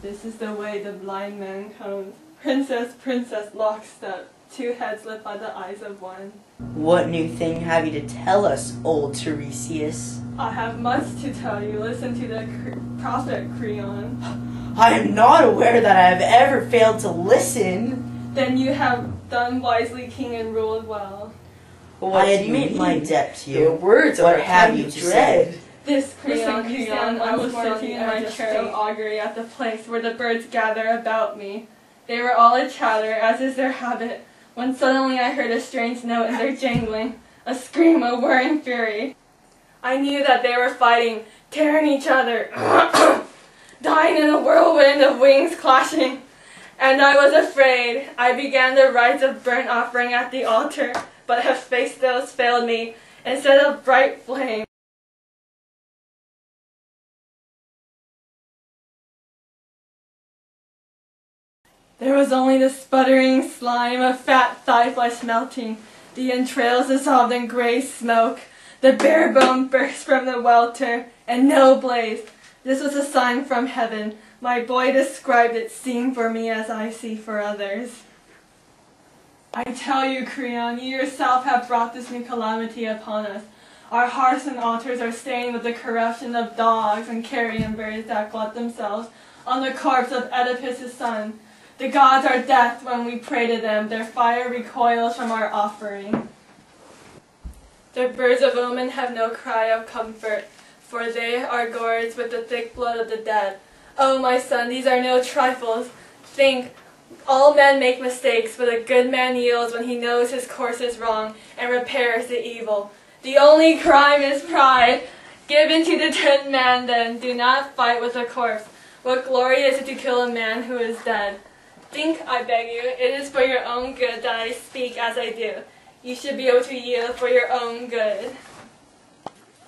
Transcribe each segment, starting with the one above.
This is the way the blind man comes. Princess, princess, lockstep. Two heads lit by the eyes of one. What new thing have you to tell us, old Tiresias? I have much to tell you. Listen to the prophet Creon. I am not aware that I have ever failed to listen. Then you have done wisely, king, and ruled well. I admit my debt to you. Your words what have you to say? This Creon, I was sitting in my chair of augury at the place where the birds gather about me. They were all a chatter, as is their habit, when suddenly I heard a strange note in their jangling, a scream of whirring fury. I knew that they were fighting, tearing each other, dying in a whirlwind of wings clashing. And I was afraid. I began the rites of burnt offering at the altar, but Hephaestus failed me. Instead of bright flame, there was only the sputtering slime of fat thigh flesh melting, the entrails dissolved in grey smoke, the bare bone burst from the welter, and no blaze. This was a sign from heaven. My boy described it, seeing for me as I see for others. I tell you, Creon, you yourself have brought this new calamity upon us. Our hearths and altars are stained with the corruption of dogs and carrion birds that glut themselves on the corpse of Oedipus' son. The gods are death when we pray to them. Their fire recoils from our offering. The birds of omen have no cry of comfort, for they are gorged with the thick blood of the dead. Oh, my son, these are no trifles. Think, all men make mistakes, but a good man yields when he knows his course is wrong and repairs the evil. The only crime is pride. Give in to the dead man, then. Do not fight with a corpse. What glory is it to kill a man who is dead? Think, I beg you, it is for your own good that I speak as I do. You should be able to yield for your own good.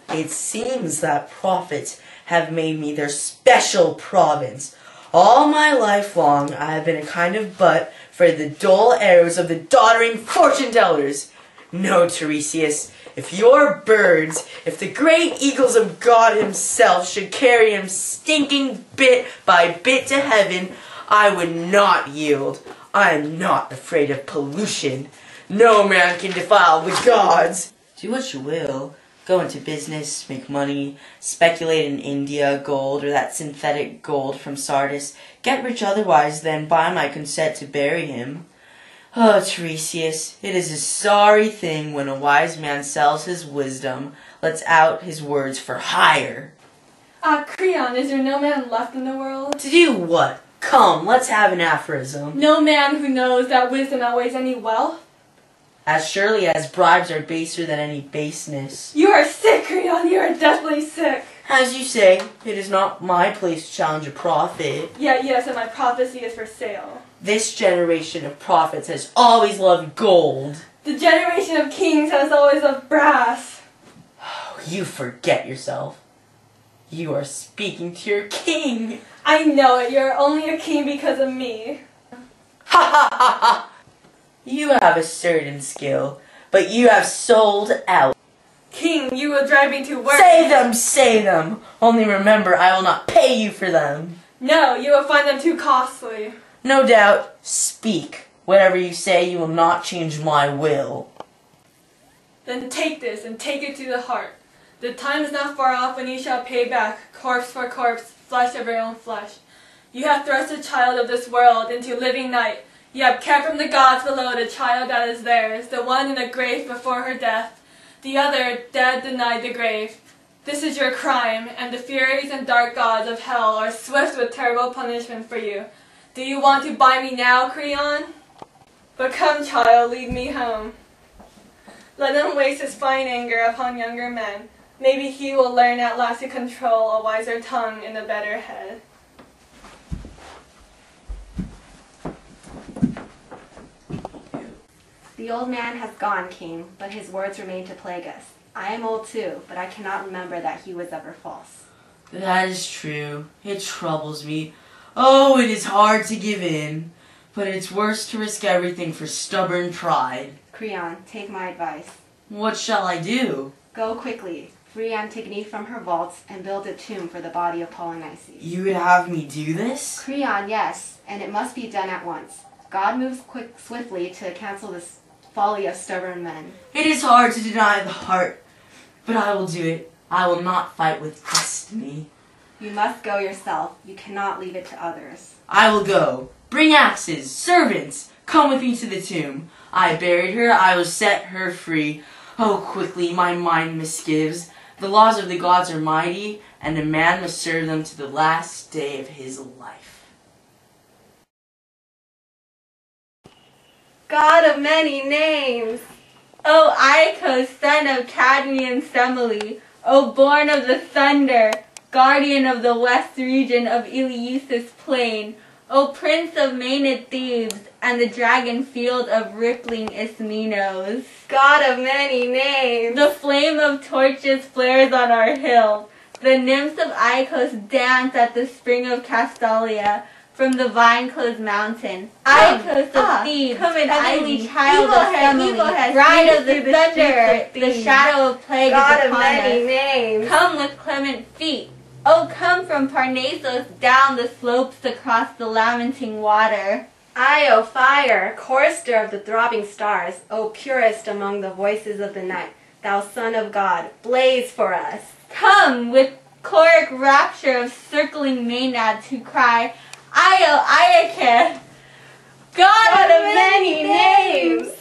It seems that prophets have made me their special province. All my life long I have been a kind of butt for the dull arrows of the doddering fortune-tellers. No, Tiresias, if your birds, if the great eagles of God himself should carry him stinking bit by bit to heaven, I would not yield. I am not afraid of pollution. No man can defile the gods. Do what you will. Go into business, make money, speculate in India, gold, or that synthetic gold from Sardis. Get rich otherwise than by my consent to bury him. Oh, Tiresias, it is a sorry thing when a wise man sells his wisdom, lets out his words for hire. Creon, is there no man left in the world? To do what? Come, let's have an aphorism. No man who knows that wisdom outweighs any wealth? As surely as bribes are baser than any baseness. You are sick, Creon, you are deathly sick. As you say, it is not my place to challenge a prophet. Yes, and my prophecy is for sale. This generation of prophets has always loved gold. The generation of kings has always loved brass. Oh, you forget yourself. You are speaking to your king. I know it. You're only a king because of me. Ha ha ha ha! You have a certain skill, but you have sold out. King, you will drive me to work. Say them! Only remember, I will not pay you for them. No, you will find them too costly. No doubt. Speak. Whatever you say, you will not change my will. Then take this, and take it to the heart. The time is not far off when you shall pay back, corpse for corpse, flesh of your own flesh. You have thrust a child of this world into living night. You have kept from the gods below the child that is theirs, the one in the grave before her death, the other dead denied the grave. This is your crime, and the furies and dark gods of hell are swift with terrible punishment for you. Do you want to buy me now, Creon? But come, child, lead me home. Let him waste his fine anger upon younger men. Maybe he will learn at last to control a wiser tongue and a better head. The old man has gone, King, but his words remain to plague us. I am old too, but I cannot remember that he was ever false. That is true. It troubles me. Oh, it is hard to give in, but it's worse to risk everything for stubborn pride. Creon, take my advice. What shall I do? Go quickly. free Antigone from her vaults, and build a tomb for the body of Polynices. You would have me do this? Creon, yes, and it must be done at once. God moves swiftly to cancel this folly of stubborn men. It is hard to deny the heart, but I will do it. I will not fight with destiny. You must go yourself. You cannot leave it to others. I will go. Bring axes, servants, come with me to the tomb. I buried her, I will set her free. Oh, quickly, my mind misgives. The laws of the gods are mighty, and a man must serve them to the last day of his life. God of many names! O Icos, son of Cadmean Semele, O born of the thunder, guardian of the west region of Eleusis plain, O prince of Maenad Thebes, and the dragon field of rippling Ismenos. God of many names! The flame of torches flares on our hill. The nymphs of Icos dance at the spring of Castalia from the vine-clothed mountain. Icos of Thebes, heavenly child of Semele, bride of the thunder, the shadow of plague God is of upon many us. names! Come with clement feet. Oh, come from Parnassus down the slopes across the lamenting water. Io, fire, chorister of the throbbing stars, O purest among the voices of the night, thou Son of God, blaze for us. Come with choric rapture of circling Maenads who cry, Io, Iacche, God of many names!